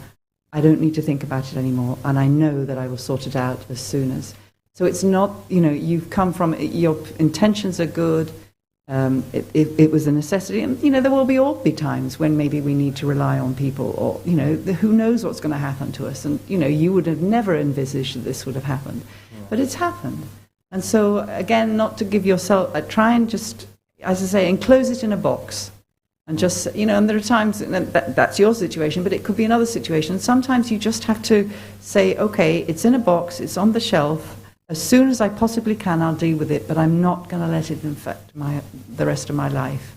Speaker 2: I don't need to think about it anymore, and I know that I will sort it out as soon as. So it's not, you've come from, your intentions are good, it was a necessity, and there will all be times when maybe we need to rely on people, or who knows what's going to happen to us, and you would have never envisaged that this would have happened, but it's happened. And so again, not to give yourself, try and just, as I say, enclose it in a box. And just, and there are times that's your situation, but it could be another situation. Sometimes you just have to say, okay, it's in a box, it's on the shelf. As soon as I possibly can, I'll deal with it, but I'm not going to let it infect the rest of my life.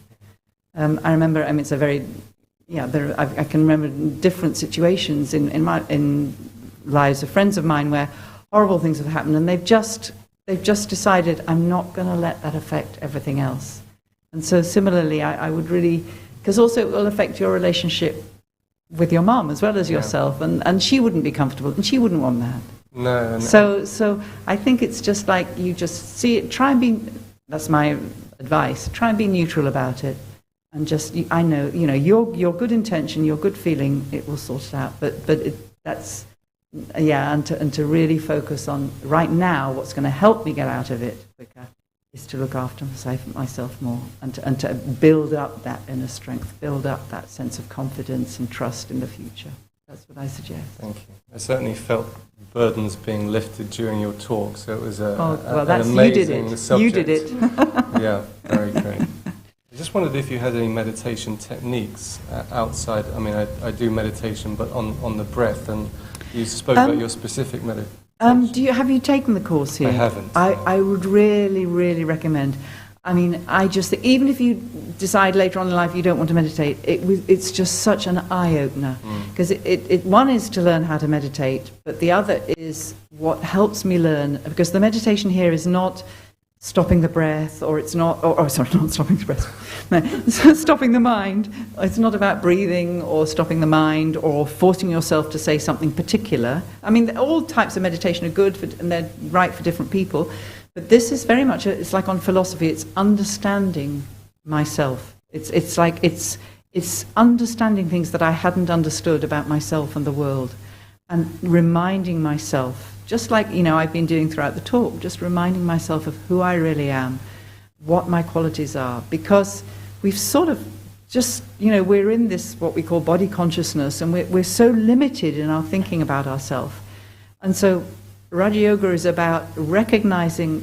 Speaker 2: I remember, it's a very, I can remember different situations in lives of friends of mine where horrible things have happened, and they've just decided, I'm not going to let that affect everything else. And so similarly, I would really, because also it will affect your relationship with your mum as well as yourself, and she wouldn't be comfortable, and she wouldn't want that.
Speaker 5: No.
Speaker 2: So I think it's just like you just see it, try and be, that's my advice, try and be neutral about it, and just, I know, your good intention, your good feeling, it will sort it out, but that's, and to really focus on right now what's going to help me get out of it quicker is to look after myself more, and to build up that inner strength, build up that sense of confidence and trust in the future. That's what I suggest.
Speaker 5: Thank you. I certainly felt burdens being lifted during your talk, so it was an amazing
Speaker 2: you did it.
Speaker 5: subject.
Speaker 2: You did it.
Speaker 5: Yeah, very great. I just wondered if you had any meditation techniques outside. I do meditation, but on the breath, and you spoke about your specific meditation.
Speaker 2: Have you taken the course here?
Speaker 5: I haven't.
Speaker 2: I would really, really recommend. I just think, even if you decide later on in life you don't want to meditate, it's just such an eye-opener. Because one is to learn how to meditate, but the other is what helps me learn, because the meditation here is not stopping the breath, or it's not, sorry, not stopping the breath, no, it's stopping the mind. It's not about breathing or stopping the mind or forcing yourself to say something particular. I mean, all types of meditation are good, and they're right for different people, but this is very much, it's like on philosophy, it's understanding myself. It's understanding things that I hadn't understood about myself and the world, and reminding myself, just like, I've been doing throughout the talk, just reminding myself of who I really am, what my qualities are, because we've sort of just, we're in this, what we call body consciousness, and we're so limited in our thinking about ourselves. And so Raja Yoga is about recognizing,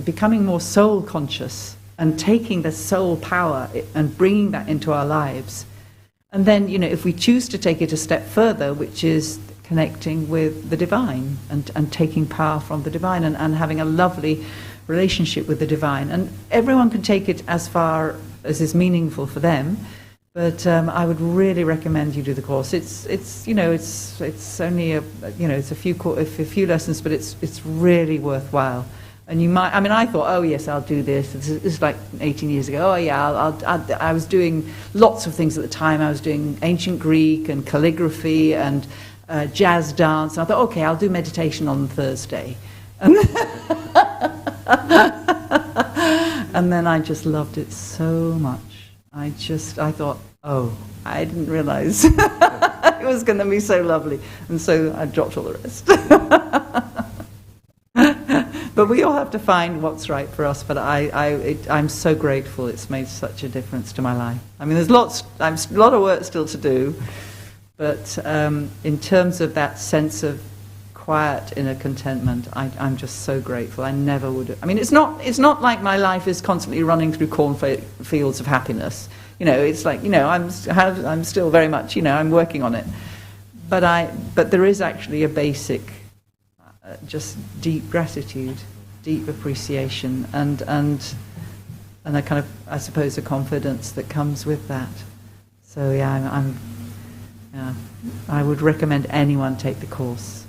Speaker 2: becoming more soul conscious and taking the soul power and bringing that into our lives. And then, if we choose to take it a step further, which is connecting with the divine and taking power from the divine and having a lovely relationship with the divine. And everyone can take it as far as is meaningful for them, but I would really recommend you do the course. It's only it's a few lessons, but it's really worthwhile. And you might, I thought, oh yes, I'll do this. This is like 18 years ago. Oh yeah, I was doing lots of things at the time. I was doing ancient Greek and calligraphy and jazz dance. And I thought, okay, I'll do meditation on Thursday. And then I just loved it so much. I thought, oh, I didn't realize it was going to be so lovely. And so I dropped all the rest. But we all have to find what's right for us. But I'm so grateful it's made such a difference to my life. There's a lot of work still to do. But in terms of that sense of quiet inner contentment, I'm just so grateful. I never would have. It's not like my life is constantly running through cornfields of happiness. It's like, I'm still very much, I'm working on it. But there is actually a basic, just deep gratitude, deep appreciation, and a kind of, I suppose, a confidence that comes with that. So yeah, I would recommend anyone take the course.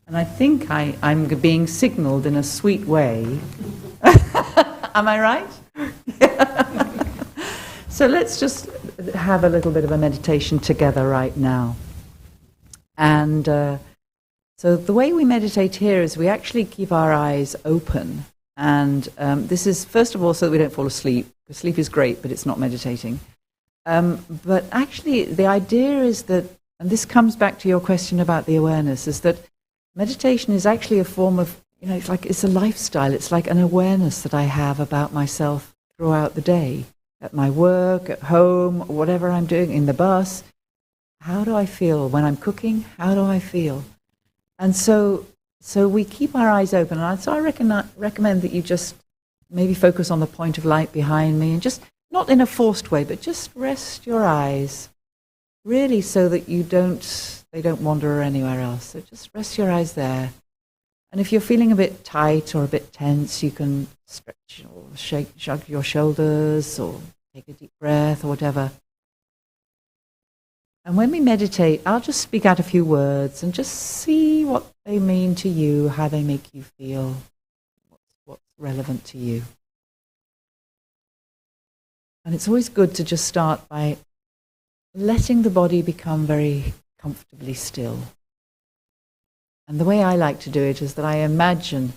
Speaker 2: And I think I'm being signalled in a sweet way. Am I right? So let's just have a little bit of a meditation together right now. And so the way we meditate here is we actually keep our eyes open. And this is, first of all, so that we don't fall asleep. Because sleep is great, but it's not meditating. But actually, the idea is that, and this comes back to your question about the awareness, is that meditation is actually a form of, it's a lifestyle. It's like an awareness that I have about myself throughout the day, at my work, at home, whatever I'm doing, in the bus. How do I feel when I'm cooking? How do I feel? And so we keep our eyes open. And so I recommend that you just maybe focus on the point of light behind me, and just, not in a forced way, but just rest your eyes, really, so that they don't wander anywhere else. So just rest your eyes there. And if you're feeling a bit tight or a bit tense, you can stretch or shrug your shoulders or take a deep breath or whatever. And when we meditate, I'll just speak out a few words and just see what they mean to you, how they make you feel, what's relevant to you. And it's always good to just start by letting the body become very comfortably still. And the way I like to do it is that I imagine,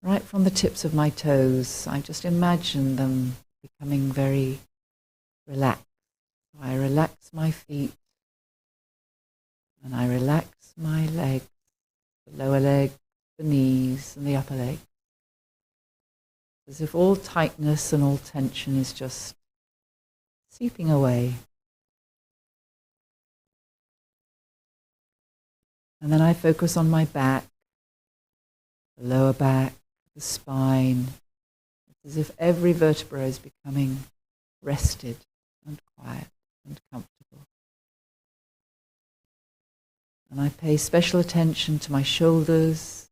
Speaker 2: right from the tips of my toes, I just imagine them becoming very relaxed. I relax my feet, and I relax my legs, the lower leg, the knees, and the upper leg. As if all tightness and all tension is just seeping away. And then I focus on my back, the lower back, the spine. It's as if every vertebra is becoming rested and quiet and comfortable. And I pay special attention to my shoulders,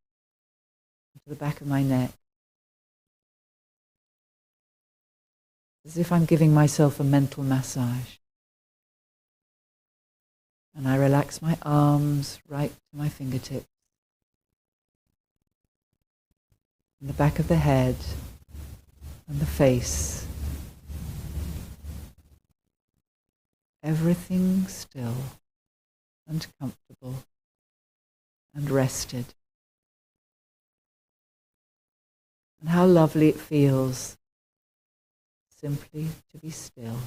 Speaker 2: to the back of my neck. as if I'm giving myself a mental massage. And I relax my arms right to my fingertips, and the back of the head, and the face. Everything still and comfortable and rested. And how lovely it feels simply to be still.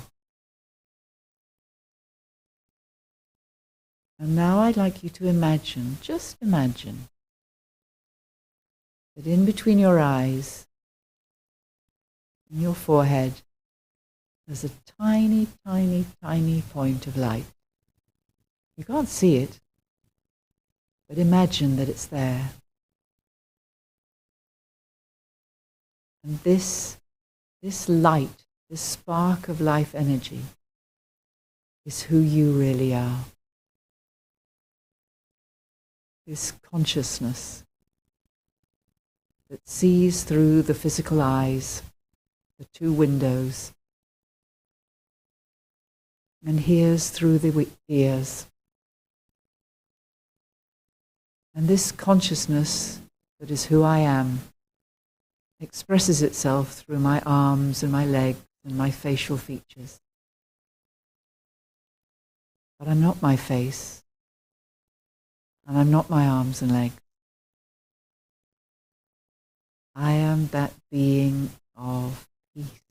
Speaker 2: And now I'd like you to imagine, just imagine, that in between your eyes and your forehead, there's a tiny, tiny, tiny point of light. You can't see it, but imagine that it's there. And this light, this spark of life energy, is who you really are. This consciousness that sees through the physical eyes, the two windows, and hears through the ears. And this consciousness that is who I am expresses itself through my arms and my legs and my facial features. But I'm not my face, and I'm not my arms and legs. I am that being of peace,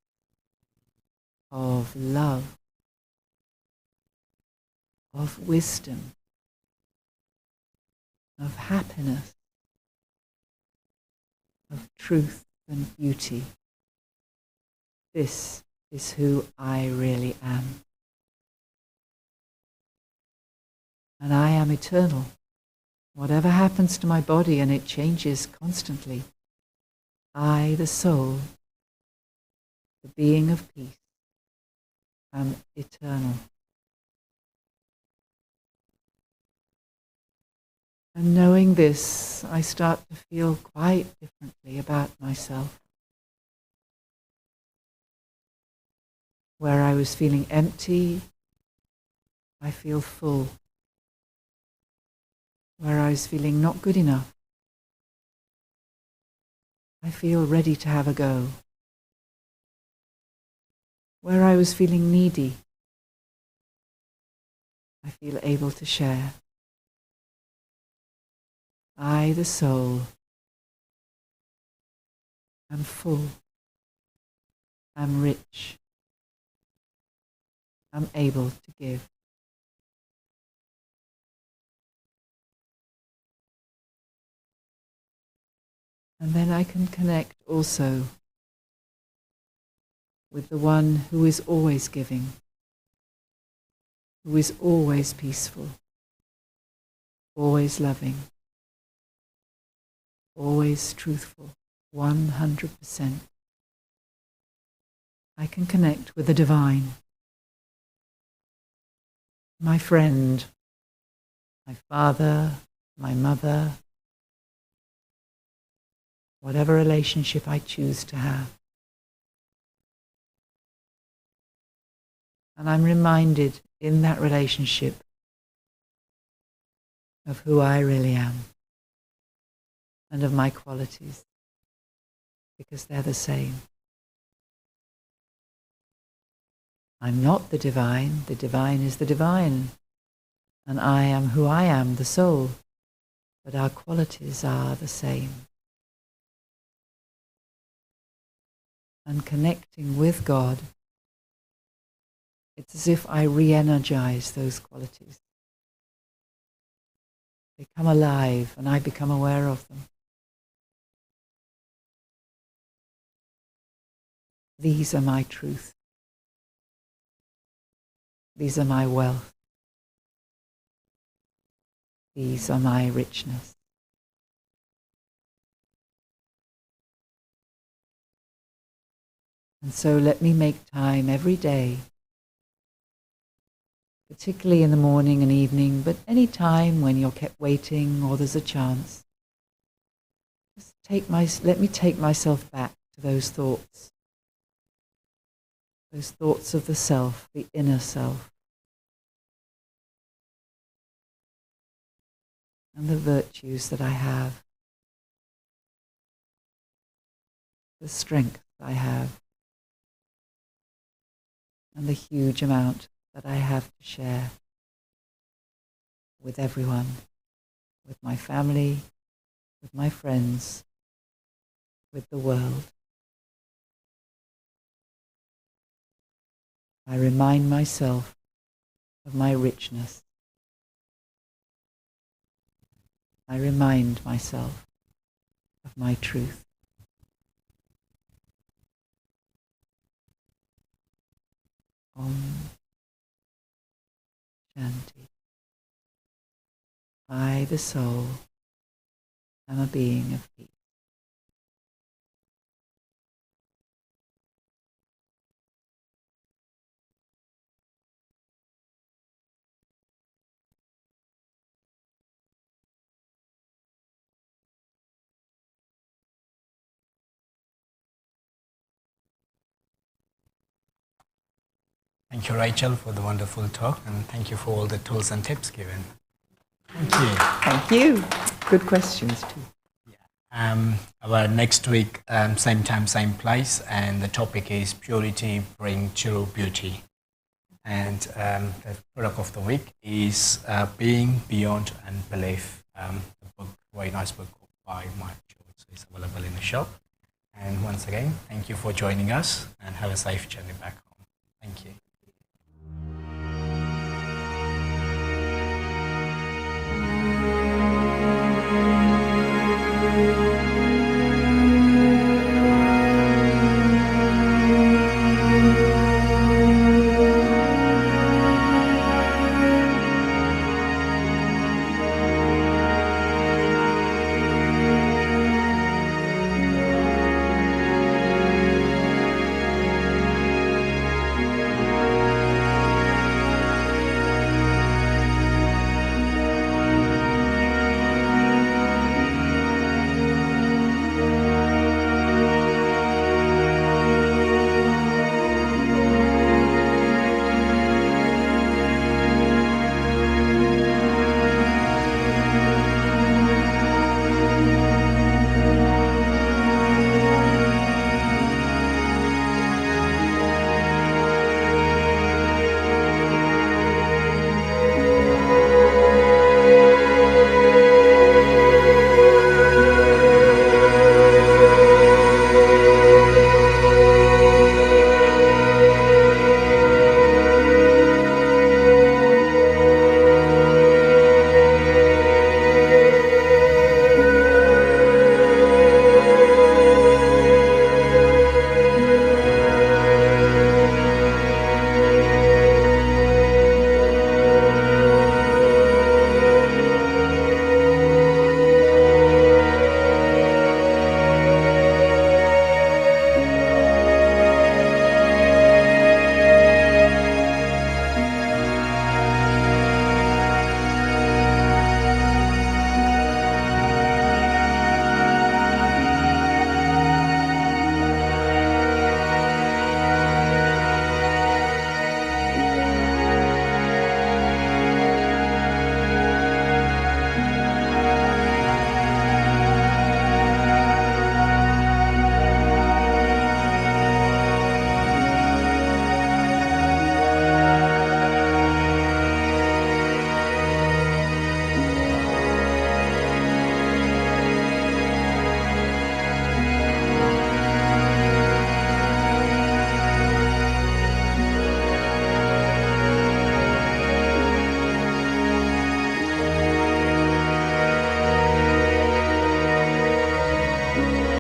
Speaker 2: of love, of wisdom, of happiness, of truth and beauty. This is who I really am. And I am eternal. Whatever happens to my body, and it changes constantly, I, the soul, the being of peace, am eternal. And knowing this, I start to feel quite differently about myself. Where I was feeling empty, I feel full. Where I was feeling not good enough, I feel ready to have a go. Where I was feeling needy, I feel able to share. I, the soul, am full, am rich, am able to give. And then I can connect also with the one who is always giving, who is always peaceful, always loving, always truthful, 100%. I can connect with the divine, my friend, my father, my mother, whatever relationship I choose to have. And I'm reminded in that relationship of who I really am and of my qualities, because they're the same. I'm not the divine is the divine, and I am who I am, the soul, but our qualities are the same. And connecting with God, it's as if I re-energize those qualities. They come alive and I become aware of them. These are my truth. These are my wealth. These are my richness. And so let me make time every day, particularly in the morning and evening, but any time when you're kept waiting or there's a chance. Just let me take myself back to those thoughts. those thoughts of the self, the inner self, and the virtues that I have, the strength I have, and the huge amount that I have to share with everyone, with my family, with my friends, with the world. I remind myself of my richness. I remind myself of my truth. Om Shanti. I, the soul, am a being of peace.
Speaker 1: Thank you, Rachel, for the wonderful talk, and thank you for all the tools and tips given. Thank you.
Speaker 2: Thank you. Good questions too.
Speaker 1: Our next week, same time, same place, and the topic is Purity Bring True Beauty. And the product of the week is Being Beyond and Belief, a book, very nice book by Mike George. So it's available in the shop. And once again, thank you for joining us, and have a safe journey back home.